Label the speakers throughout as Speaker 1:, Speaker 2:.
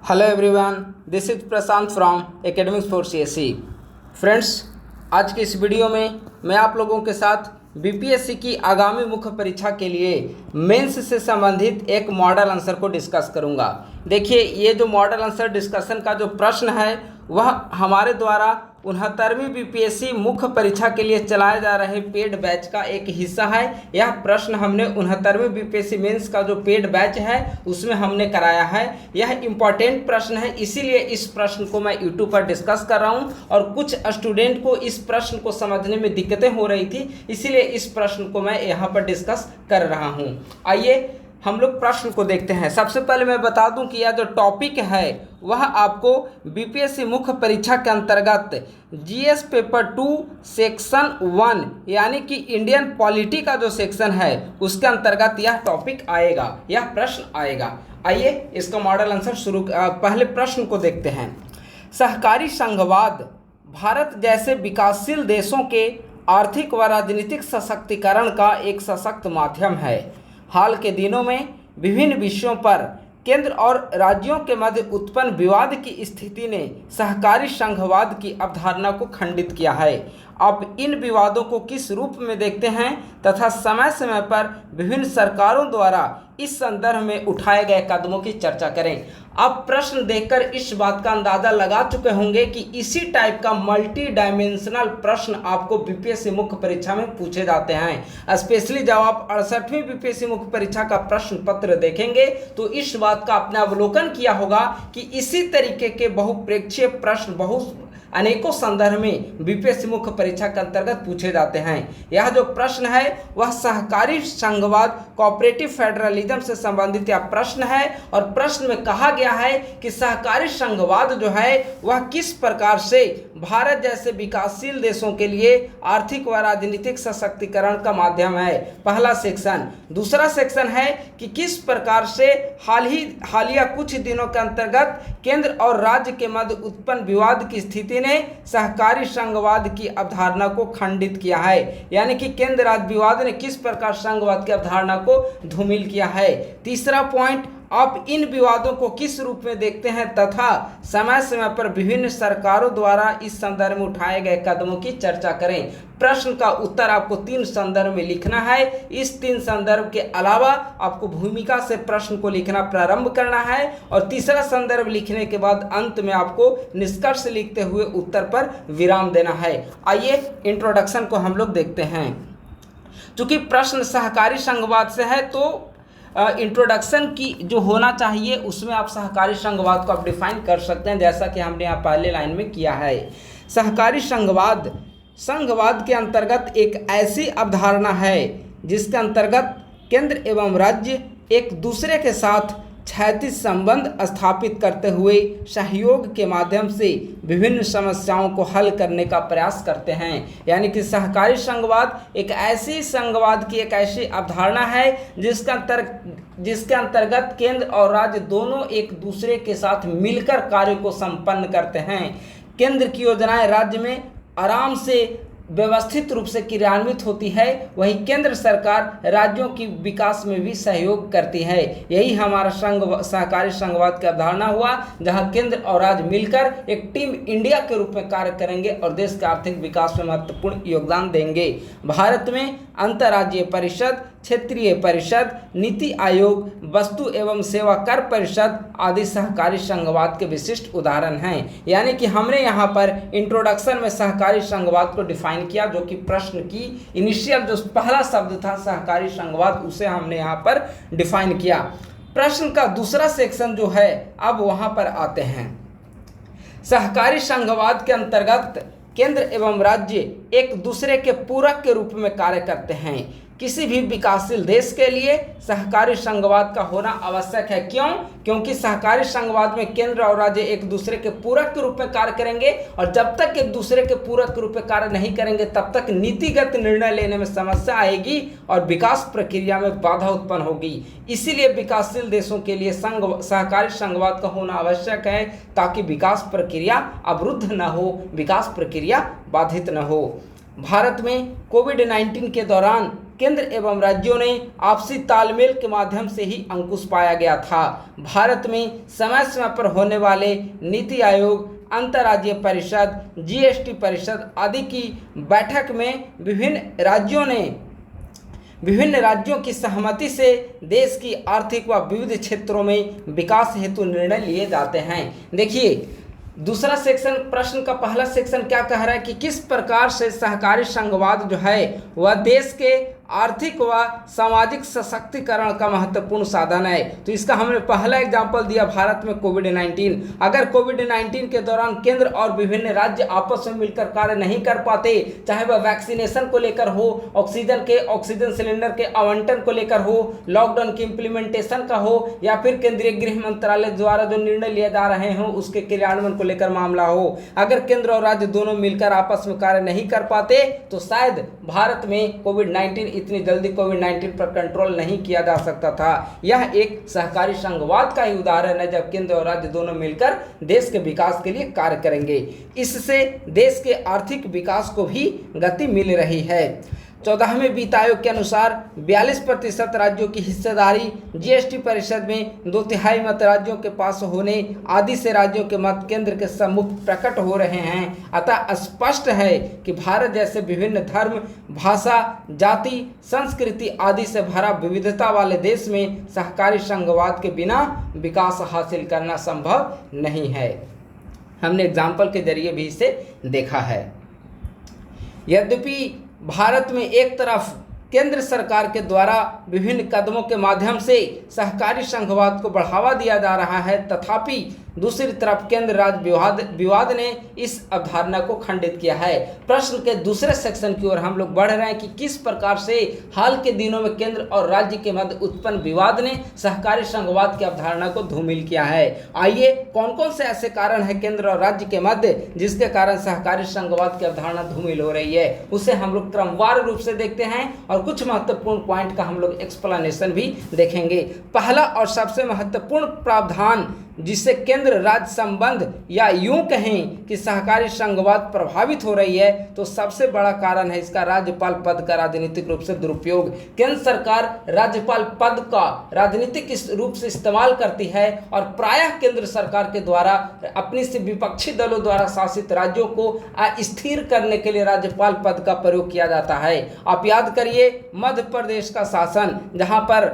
Speaker 1: Hello everyone, this is Prashant from academics for CSE. Friends, आज के इस video में मैं आप लोगों के साथ बीपीएससी की आगामी मुख्य परीक्षा के लिए मेंस से संबंधित एक मॉडल आंसर को डिस्कस करूंगा। देखिए, ये जो मॉडल आंसर डिस्कशन का जो प्रश्न है वह हमारे द्वारा 69वीं बीपीएससी मुख्य परीक्षा के लिए चलाए जा रहे पेड बैच का एक हिस्सा है। यह प्रश्न हमने 69वीं बीपीएससी मेंस का जो पेड बैच है उसमें हमने कराया है। यह इम्पॉर्टेंट प्रश्न है, इसीलिए इस प्रश्न को मैं यूट्यूब पर डिस्कस कर रहा हूं। और कुछ स्टूडेंट को इस प्रश्न को समझने में दिक्कतें हो रही थी, इसीलिए इस प्रश्न को मैं यहाँ पर डिस्कस कर रहा हूँ। आइए हम लोग प्रश्न को देखते हैं। सबसे पहले मैं बता दूं कि यह जो टॉपिक है वह आपको बीपीएससी मुख्य परीक्षा के अंतर्गत जीएस पेपर 2 सेक्शन 1 यानी कि इंडियन पॉलिटी का जो सेक्शन है उसके अंतर्गत यह टॉपिक आएगा, यह प्रश्न आएगा। आइए इसका मॉडल आंसर पहले प्रश्न को देखते हैं। सहकारी संघवाद भारत जैसे विकासशील देशों के आर्थिक व राजनीतिक सशक्तिकरण का एक सशक्त माध्यम है। हाल के दिनों में विभिन्न विषयों पर केंद्र और राज्यों के मध्य उत्पन्न विवाद की स्थिति ने सहकारी संघवाद की अवधारणा को खंडित किया है। आप इन विवादों को किस रूप में देखते हैं तथा समय समय पर विभिन्न सरकारों द्वारा इस संदर्भ में उठाए गए कदमों की चर्चा करें। आप प्रश्न देखकर इस बात का अंदाजा लगा चुके होंगे कि इसी टाइप का मल्टी डायमेंशनल प्रश्न आपको बीपीएससी मुख्य परीक्षा में पूछे जाते हैं। स्पेशली जब आप 68वीं बीपीएससी मुख्य परीक्षा का प्रश्न पत्र देखेंगे तो इस बात का आपने अवलोकन किया होगा कि इसी तरीके के बहुप्रेक्षीय प्रश्न अनेकों संदर्भ में बीपीएससी मुख्य परीक्षा के अंतर्गत पूछे जाते हैं। यह जो प्रश्न है वह सहकारी संघवाद कोऑपरेटिव फेडरलिज्म से संबंधित यह प्रश्न है। और प्रश्न में कहा गया है कि सहकारी संघवाद जो है वह किस प्रकार से भारत जैसे विकासशील देशों के लिए आर्थिक व राजनीतिक सशक्तिकरण का माध्यम है, पहला सेक्शन। दूसरा सेक्शन है कि किस प्रकार से हालिया कुछ दिनों के अंतर्गत केंद्र और राज्य के मध्य उत्पन्न विवाद की स्थिति ने सहकारी संघवाद की अवधारणा को खंडित किया है, यानी कि केंद्र राज्य विवाद ने किस प्रकार संघवाद की अवधारणा को धूमिल किया है। तीसरा पॉइंट, आप इन विवादों को किस रूप में देखते हैं तथा समय समय पर विभिन्न सरकारों द्वारा इस संदर्भ में उठाए गए कदमों की चर्चा करें। प्रश्न का उत्तर आपको 3 संदर्भ में लिखना है। इस 3 संदर्भ के अलावा आपको भूमिका से प्रश्न को लिखना प्रारंभ करना है और तीसरा संदर्भ लिखने के बाद अंत में आपको निष्कर्ष लिखते हुए उत्तर पर विराम देना है। आइए इंट्रोडक्शन को हम लोग देखते हैं। चूंकि प्रश्न सहकारी संघवाद से है तो इंट्रोडक्शन की जो होना चाहिए उसमें आप सहकारी संघवाद को आप डिफाइन कर सकते हैं, जैसा कि हमने यहाँ पहले लाइन में किया है। सहकारी संघवाद के अंतर्गत एक ऐसी अवधारणा है जिसके अंतर्गत केंद्र एवं राज्य एक दूसरे के साथ क्षैतिज संबंध स्थापित करते हुए सहयोग के माध्यम से विभिन्न समस्याओं को हल करने का प्रयास करते हैं। यानी कि सहकारी संघवाद एक ऐसी संघवाद की एक ऐसी अवधारणा है जिसके अंतर्गत केंद्र और राज्य दोनों एक दूसरे के साथ मिलकर कार्य को संपन्न करते हैं। केंद्र की योजनाएं राज्य में आराम से व्यवस्थित रूप से क्रियान्वित होती है, वहीं केंद्र सरकार राज्यों की विकास में भी सहयोग करती है। यही हमारा सहकारी संघवाद की अवधारणा हुआ, जहां केंद्र और राज्य मिलकर एक टीम इंडिया के रूप में कार्य करेंगे और देश के आर्थिक विकास में महत्वपूर्ण योगदान देंगे। भारत में अंतर्राज्यीय परिषद, क्षेत्रीय परिषद, नीति आयोग, वस्तु एवं सेवा कर परिषद आदि सहकारी संघवाद के विशिष्ट उदाहरण हैं। यानी कि हमने यहाँ पर इंट्रोडक्शन में सहकारी संघवाद को डिफाइन किया, जो कि प्रश्न की इनिशियल जो पहला शब्द था सहकारी संघवाद उसे हमने यहाँ पर डिफाइन किया। प्रश्न का दूसरा सेक्शन जो है अब वहाँ पर आते हैं। सहकारी संघवाद के अंतर्गत केंद्र एवं राज्य एक दूसरे के पूरक के रूप में कार्य करते हैं। किसी भी विकासशील देश के लिए सहकारी संघवाद का होना आवश्यक है। क्यों? क्योंकि सहकारी संघवाद में केंद्र और राज्य एक दूसरे के पूरक के रूप में कार्य करेंगे और जब तक एक दूसरे के पूरक के रूप में कार्य नहीं करेंगे तब तक नीतिगत निर्णय लेने में समस्या आएगी और विकास प्रक्रिया में बाधा उत्पन्न होगी। इसीलिए विकासशील देशों के लिए सहकारी संघवाद का होना आवश्यक है, ताकि विकास प्रक्रिया अवरुद्ध न हो, विकास प्रक्रिया बाधित न हो। भारत में कोविड-19 के दौरान केंद्र एवं राज्यों ने आपसी तालमेल के माध्यम से ही अंकुश पाया गया था। भारत में समय समय पर होने वाले नीति आयोग, अंतर्राज्यीय परिषद, जीएसटी परिषद आदि की बैठक में विभिन्न राज्यों की सहमति से देश की आर्थिक व विविध क्षेत्रों में विकास हेतु निर्णय लिए जाते हैं। देखिए, दूसरा सेक्शन, प्रश्न का पहला सेक्शन क्या कह रहा है कि किस प्रकार से सहकारी संघवाद जो है वह देश के आर्थिक व सामाजिक सशक्तिकरण का महत्वपूर्ण साधन है। तो इसका हमने पहला एग्जाम्पल दिया भारत में कोविड-19। अगर कोविड-19 के दौरान केंद्र और विभिन्न राज्य आपस में मिलकर कार्य नहीं कर पाते, चाहे वह वैक्सीनेशन को लेकर हो, ऑक्सीजन सिलेंडर के आवंटन को लेकर हो, लॉकडाउन की इम्प्लीमेंटेशन का हो, या फिर केंद्रीय गृह मंत्रालय द्वारा जो निर्णय लिए जा रहे हों उसके क्रियान्वयन को लेकर मामला हो, अगर केंद्र और राज्य दोनों मिलकर आपस में कार्य नहीं कर पाते तो शायद भारत में कोविड-19 इतनी जल्दी कोविड-19 पर कंट्रोल नहीं किया जा सकता था। यह एक सहकारी संघवाद का ही उदाहरण है, जब केंद्र और राज्य दोनों मिलकर देश के विकास के लिए कार्य करेंगे। इससे देश के आर्थिक विकास को भी गति मिल रही है। 14वें वित्त आयोग के अनुसार 42% राज्यों की हिस्सेदारी जीएसटी परिषद में 2/3 मत राज्यों के पास होने आदि से राज्यों के मत केंद्र के सम्मुख प्रकट हो रहे हैं। अतः स्पष्ट है कि भारत जैसे विभिन्न धर्म, भाषा, जाति, संस्कृति आदि से भरा विविधता वाले देश में सहकारी संघवाद के बिना विकास हासिल करना संभव नहीं है। हमने एग्जाम्पल के जरिए भी इसे देखा है। यद्यपि भारत में एक तरफ केंद्र सरकार के द्वारा विभिन्न कदमों के माध्यम से सहकारी संघवाद को बढ़ावा दिया जा रहा है, तथापि दूसरी तरफ केंद्र राज्य विवाद ने इस अवधारणा को खंडित किया है। प्रश्न के दूसरे सेक्शन की ओर हम लोग बढ़ रहे हैं कि किस प्रकार से हाल के दिनों में केंद्र और राज्य के मध्य उत्पन्न विवाद ने सहकारी संघवाद की अवधारणा को धूमिल किया है। आइए, कौन कौन से ऐसे कारण हैं केंद्र और राज्य के मध्य जिसके कारण सहकारी संघवाद की अवधारणा धूमिल हो रही है, उसे हम लोग क्रमवार रूप से देखते हैं और कुछ महत्वपूर्ण पॉइंट का हम लोग एक्सप्लेनेशन भी देखेंगे। पहला और सबसे महत्वपूर्ण प्रावधान जिससे केंद्र राज्य संबंध या यूं कहें कि सहकारी संघवाद प्रभावित हो रही है, तो सबसे बड़ा कारण है इसका राज्यपाल पद का राजनीतिक रूप से दुरुपयोग। केंद्र सरकार राज्यपाल पद का राजनीतिक रूप से इस्तेमाल करती है और प्रायः केंद्र सरकार के द्वारा अपनी से विपक्षी दलों द्वारा शासित राज्यों को अस्थिर करने के लिए राज्यपाल पद का प्रयोग किया जाता है। आप याद करिए मध्य प्रदेश का शासन, जहां पर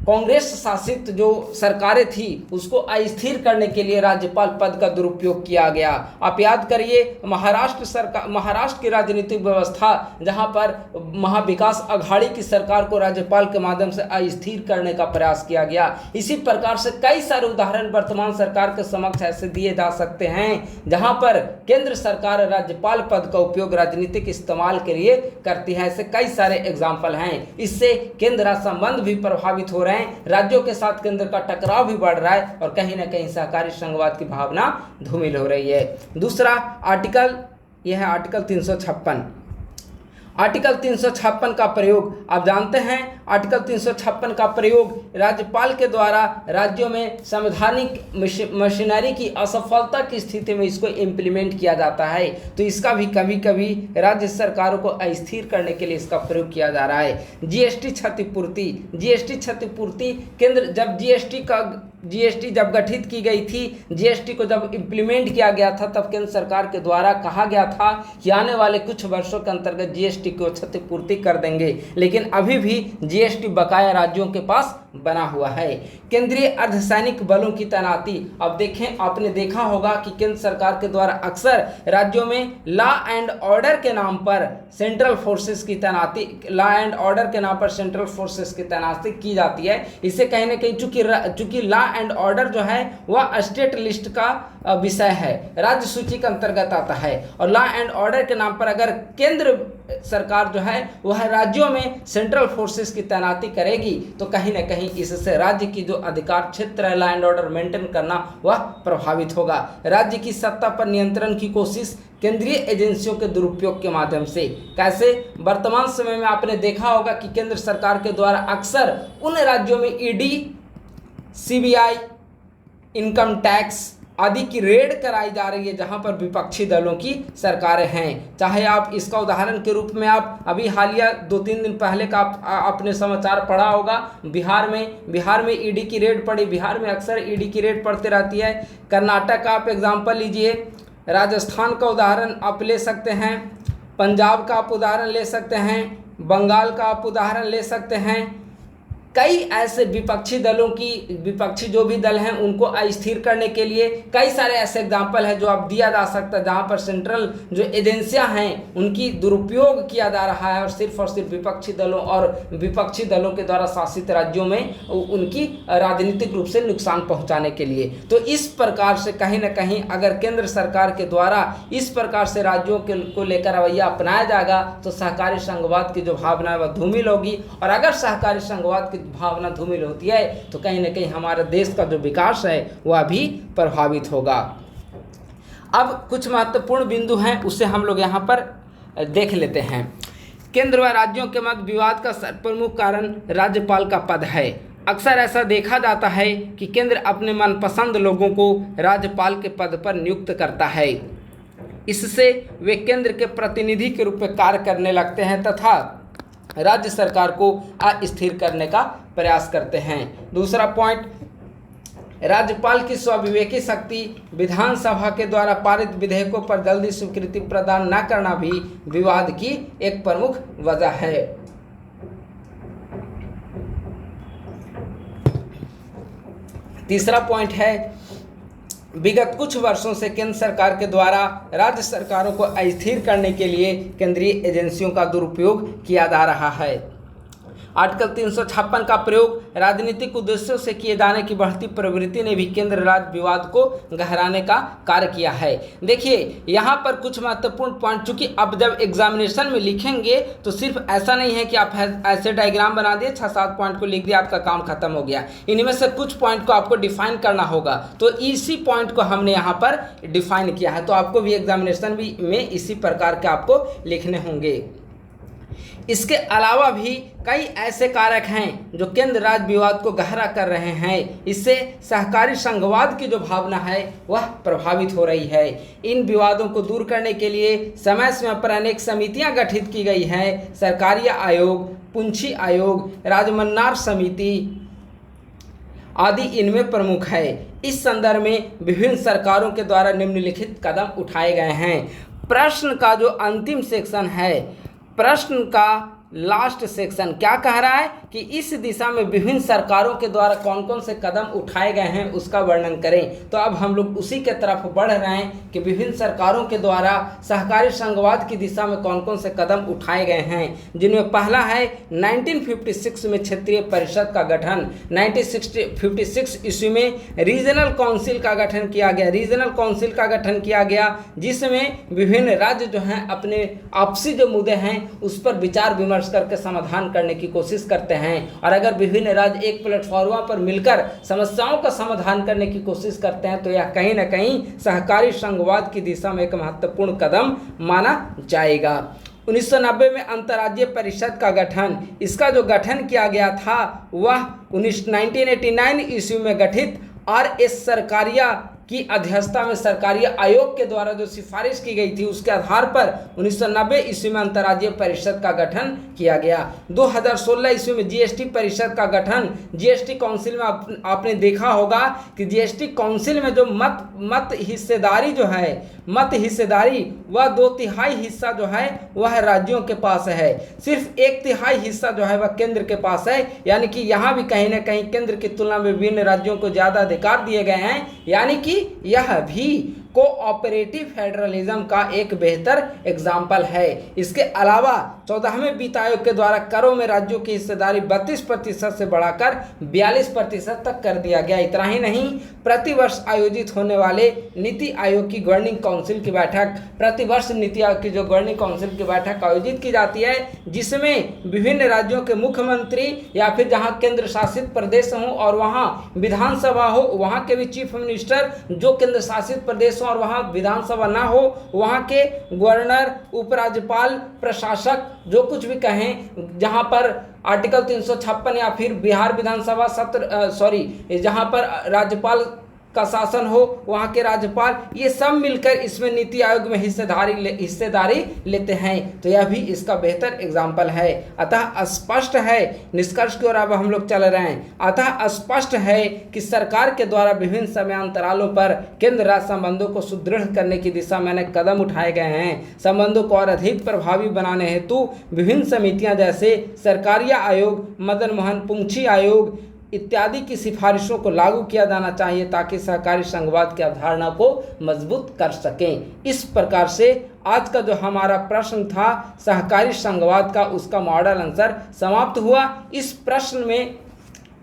Speaker 1: कांग्रेस शासित जो सरकारें थी उसको अस्थिर करने के लिए राज्यपाल पद का दुरुपयोग किया गया। आप याद करिए महाराष्ट्र की राजनीतिक व्यवस्था, जहां पर महाविकास अघाड़ी की सरकार को राज्यपाल के माध्यम से अस्थिर करने का प्रयास किया गया। इसी प्रकार से कई सारे उदाहरण वर्तमान सरकार के समक्ष ऐसे दिए जा सकते हैं जहां पर केंद्र सरकार राज्यपाल पद का उपयोग राजनीतिक इस्तेमाल के लिए करती है। ऐसे कई सारे एग्जाम्पल हैं। इससे केंद्र राज्य संबंध भी प्रभावित हो रहे हैं, राज्यों के साथ केंद्र का टकराव भी बढ़ रहा है और कहीं ना कहीं सहकारी संघवाद की भावना धूमिल हो रही है। दूसरा आर्टिकल, यह है आर्टिकल 356। आर्टिकल 356 का प्रयोग, आप जानते हैं आर्टिकल 356 का प्रयोग राज्यपाल के द्वारा राज्यों में संवैधानिक मशीनरी की असफलता की स्थिति में इसको इम्प्लीमेंट किया जाता है। तो इसका भी कभी कभी राज्य सरकारों को अस्थिर करने के लिए इसका प्रयोग किया जा रहा है। जीएसटी क्षतिपूर्ति, केंद्र जब जीएसटी जब गठित की गई थी, जीएसटी को जब इम्प्लीमेंट किया गया था, तब केंद्र सरकार के द्वारा कहा गया था कि आने वाले कुछ वर्षों के अंतर्गत जीएसटी को क्षतिपूर्ति कर देंगे, लेकिन अभी भी जीएसटी बकाया राज्यों के पास बना हुआ है। केंद्रीय अर्धसैनिक बलों की तैनाती, अब देखें, आपने देखा होगा कि केंद्र सरकार के द्वारा अक्सर राज्यों में लॉ एंड ऑर्डर के नाम पर सेंट्रल फोर्सेस की तैनाती की जाती है। इससे कहीं ना कहीं चूंकि लॉ एंड ऑर्डर जो है वह स्टेट लिस्ट का विषय है, राज्य सूची के अंतर्गत आता है, और लॉ एंड ऑर्डर के नाम पर अगर केंद्र सरकार जो है वह राज्यों में सेंट्रल फोर्सेस की तैनाती करेगी तो कहीं ना कहीं इससे राज्य की जो अधिकार क्षेत्र है लॉ एंड ऑर्डर मेंटेन करना वह प्रभावित होगा। राज्य की सत्ता पर नियंत्रण की कोशिश केंद्रीय एजेंसियों के दुरुपयोग के माध्यम से। कैसे? वर्तमान समय में आपने देखा होगा कि केंद्र सरकार के द्वारा अक्सर उन राज्यों में ईडी, सीबीआई, इनकम टैक्स आदि की रेड कराई जा रही है जहां पर विपक्षी दलों की सरकारें हैं। चाहे आप इसका उदाहरण के रूप में आप अभी हालिया 2-3 दिन पहले का आपने समाचार पढ़ा होगा, बिहार में ईडी की रेड पड़ी। बिहार में अक्सर ईडी की रेड पड़ती रहती है। कर्नाटक का आप एग्जाम्पल लीजिए, राजस्थान का उदाहरण आप ले सकते हैं, पंजाब का आप उदाहरण ले सकते हैं, बंगाल का आप उदाहरण ले सकते हैं। कई ऐसे विपक्षी जो भी दल हैं उनको अस्थिर करने के लिए कई सारे ऐसे एग्जाम्पल हैं जो आप दिया जा सकता है, जहां पर सेंट्रल जो एजेंसियां हैं उनकी दुरुपयोग किया जा रहा है और सिर्फ विपक्षी दलों के द्वारा शासित राज्यों में उनकी राजनीतिक रूप से नुकसान पहुंचाने के लिए। तो इस प्रकार से कहीं ना कहीं अगर केंद्र सरकार के द्वारा इस प्रकार से राज्यों को लेकर रवैया अपनाया जाएगा तो सहकारी संघवाद की जो भावना है वह धूमिल होगी, और अगर सहकारी संघवाद की भावना धूमिल होती है तो कहीं ना कहीं हमारे देश का जो विकास है वह भी प्रभावित होगा। अब कुछ महत्वपूर्ण बिंदु हैं उसे हम लोग यहाँ पर देख लेते हैं। केंद्र व राज्यों के मध्य विवाद का प्रमुख कारण राज्यपाल का पद है। अक्सर ऐसा देखा जाता है कि केंद्र अपने मनपसंद लोगों को राज्यपाल के पद पर नियुक्त करता है। इससे वे केंद्र के प्रतिनिधि के रूप में कार्य करने लगते हैं तथा राज्य सरकार को अस्थिर करने का प्रयास करते हैं। दूसरा पॉइंट, राज्यपाल की स्वविवेकी शक्ति विधानसभा के द्वारा पारित विधेयकों पर जल्दी स्वीकृति प्रदान न करना भी विवाद की एक प्रमुख वजह है। तीसरा पॉइंट है, विगत कुछ वर्षों से केंद्र सरकार के द्वारा राज्य सरकारों को अस्थिर करने के लिए केंद्रीय एजेंसियों का दुरुपयोग किया जा रहा है। आर्टिकल 356 का प्रयोग राजनीतिक उद्देश्यों से किए जाने की बढ़ती प्रवृत्ति ने भी केंद्र राज्य विवाद को गहराने का कार्य किया है। देखिए यहाँ पर कुछ महत्वपूर्ण पॉइंट, चूंकि अब जब एग्जामिनेशन में लिखेंगे तो सिर्फ ऐसा नहीं है कि आप ऐसे डायग्राम बना दिए 6-7 पॉइंट को लिख दिया आपका काम खत्म हो गया। इनमें से कुछ पॉइंट को आपको डिफाइन करना होगा, तो इसी पॉइंट को हमने यहाँ पर डिफाइन किया है। तो आपको भी एग्जामिनेशन में इसी प्रकार के आपको लिखने होंगे। इसके अलावा भी कई ऐसे कारक हैं जो केंद्र राज्य विवाद को गहरा कर रहे हैं। इससे सहकारी संघवाद की जो भावना है वह प्रभावित हो रही है। इन विवादों को दूर करने के लिए समय समय पर अनेक समितियां गठित की गई हैं। सरकारी आयोग, पुंछी आयोग, राजमन्नार समिति आदि इनमें प्रमुख है। इस संदर्भ में विभिन्न सरकारों के द्वारा निम्नलिखित कदम उठाए गए हैं। प्रश्न का जो अंतिम सेक्शन है, प्रश्न का लास्ट सेक्शन क्या कह रहा है कि इस दिशा में विभिन्न सरकारों के द्वारा कौन कौन से कदम उठाए गए हैं उसका वर्णन करें। तो अब हम लोग उसी के तरफ बढ़ रहे हैं कि विभिन्न सरकारों के द्वारा सहकारी संघवाद की दिशा में कौन कौन से कदम उठाए गए हैं, जिनमें पहला है 1956 में क्षेत्रीय परिषद का गठन। 1956 ईस्वी में रीजनल काउंसिल का गठन किया गया, जिसमें विभिन्न राज्य जो हैं अपने आपसी जो मुद्दे हैं उस पर विचार विमर्श करके समाधान करने की कोशिश करते हैं, और अगर विभिन्न राज्य एक प्लेटफॉर्म पर मिलकर समस्याओं का समाधान करने की कोशिश करते हैं तो यह कहीं ना कहीं सहकारी संघवाद की दिशा में एक महत्वपूर्ण कदम माना जाएगा। 1990 में अंतर्राज्यीय परिषद का गठन, इसका जो गठन किया गया था वह 1989 ईस्वी में गठित RS सरकारिया की अध्यक्षता में सरकारी आयोग के द्वारा जो सिफारिश की गई थी उसके आधार पर 1990 ईस्वी में अंतर्राज्यीय परिषद का गठन किया गया। 2016 ईस्वी में जीएसटी परिषद का गठन। जीएसटी काउंसिल में आपने देखा होगा कि जीएसटी काउंसिल में जो मत हिस्सेदारी वह 2/3 हिस्सा जो है वह राज्यों के पास है, सिर्फ 1/3 हिस्सा जो है वह केंद्र के पास है। यानी कि यहाँ भी कहीं ना कहीं केंद्र की तुलना में विभिन्न राज्यों को ज़्यादा अधिकार दिए गए हैं, यानी कि यह भी कोऑपरेटिव फेडरलिज्म का एक बेहतर एग्जाम्पल है। इसके अलावा 14वें वित्त आयोग के द्वारा करों में राज्यों की हिस्सेदारी 32% से बढ़ाकर 42% तक कर दिया गया। इतना ही नहीं, प्रतिवर्ष आयोजित होने वाले नीति आयोग की गवर्निंग काउंसिल की बैठक, प्रतिवर्ष नीति आयोग की जो गवर्निंग काउंसिल की बैठक आयोजित की जाती है, जिसमें विभिन्न राज्यों के मुख्यमंत्री या फिर जहाँ केंद्र शासित प्रदेश हों और वहाँ विधानसभा हो, वहाँ के भी चीफ मिनिस्टर, जो केंद्र शासित प्रदेश और वहाँ विधानसभा ना हो वहाँ के गवर्नर, उपराज्यपाल, प्रशासक जो कुछ भी कहें, जहाँ पर आर्टिकल 356 या फिर बिहार विधानसभा जहाँ पर राज्यपाल का शासन हो, वहाँ के राज्यपाल, ये सब मिलकर इसमें नीति आयोग में हिस्सेदारी लेते हैं। तो यह भी इसका बेहतर एग्जाम्पल है। अतः स्पष्ट है, निष्कर्ष की ओर अब हम लोग चल रहे हैं। अतः स्पष्ट है कि सरकार के द्वारा विभिन्न समयांतरालों पर केंद्र राज्य संबंधों को सुदृढ़ करने की दिशा में अनेक कदम उठाए गए हैं। संबंधों को और अधिक प्रभावी बनाने हेतु विभिन्न समितियां जैसे सरकारिया आयोग, मदन मोहन पुंछी आयोग इत्यादि की सिफारिशों को लागू किया जाना चाहिए ताकि सहकारी संघवाद की अवधारणा को मजबूत कर सकें। इस प्रकार से आज का जो हमारा प्रश्न था सहकारी संघवाद का, उसका मॉडल आंसर समाप्त हुआ। इस प्रश्न में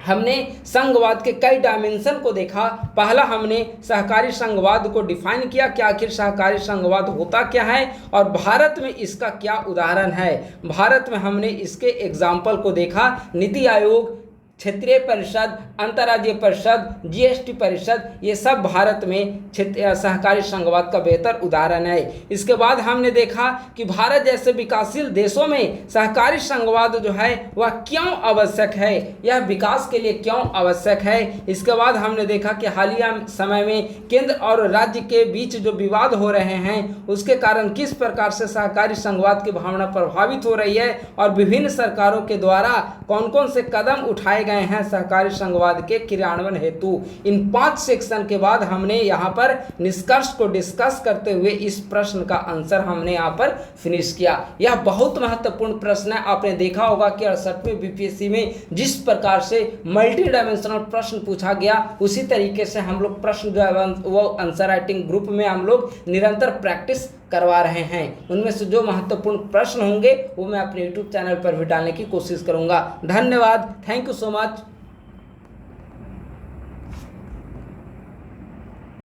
Speaker 1: हमने संघवाद के कई डायमेंशन को देखा। पहला हमने सहकारी संघवाद को डिफाइन किया कि आखिर सहकारी संघवाद होता क्या है और भारत में इसका क्या उदाहरण है। भारत में हमने इसके एग्जाम्पल को देखा, नीति आयोग, क्षेत्रीय परिषद, अंतर्राज्यीय परिषद, जीएसटी परिषद, ये सब भारत में सहकारी संघवाद का बेहतर उदाहरण है। इसके बाद हमने देखा कि भारत जैसे विकासशील देशों में सहकारी संघवाद जो है वह क्यों आवश्यक है, यह विकास के लिए क्यों आवश्यक है। इसके बाद हमने देखा कि हालिया समय में केंद्र और राज्य के बीच जो विवाद हो रहे हैं उसके कारण किस प्रकार से सहकारी संघवाद की भावना प्रभावित हो रही है और विभिन्न सरकारों के द्वारा कौन कौन से कदम उठाए गए हैं सहकारी संघवाद के क्रियान्वयन हेतु। इन 5 सेक्शन के बाद हमने यहाँ पर निष्कर्ष को डिस्कस करते हुए इस प्रश्न का आंसर हमने यहाँ पर फिनिश किया। यह बहुत महत्वपूर्ण प्रश्न है। आपने देखा होगा कि 68वें बीपीएससी में जिस प्रकार से मल्टी डायमेंशनल प्रश्न पूछा गया उसी तरीके से हम लोग प्रश्न जो है वो आंसर राइटिंग ग्रुप में हम लोग निरंतर प्रैक्टिस करवा रहे हैं। उनमें से जो महत्वपूर्ण प्रश्न होंगे वो मैं अपने YouTube चैनल पर भी डालने की कोशिश करूंगा। धन्यवाद, थैंक यू सो मच।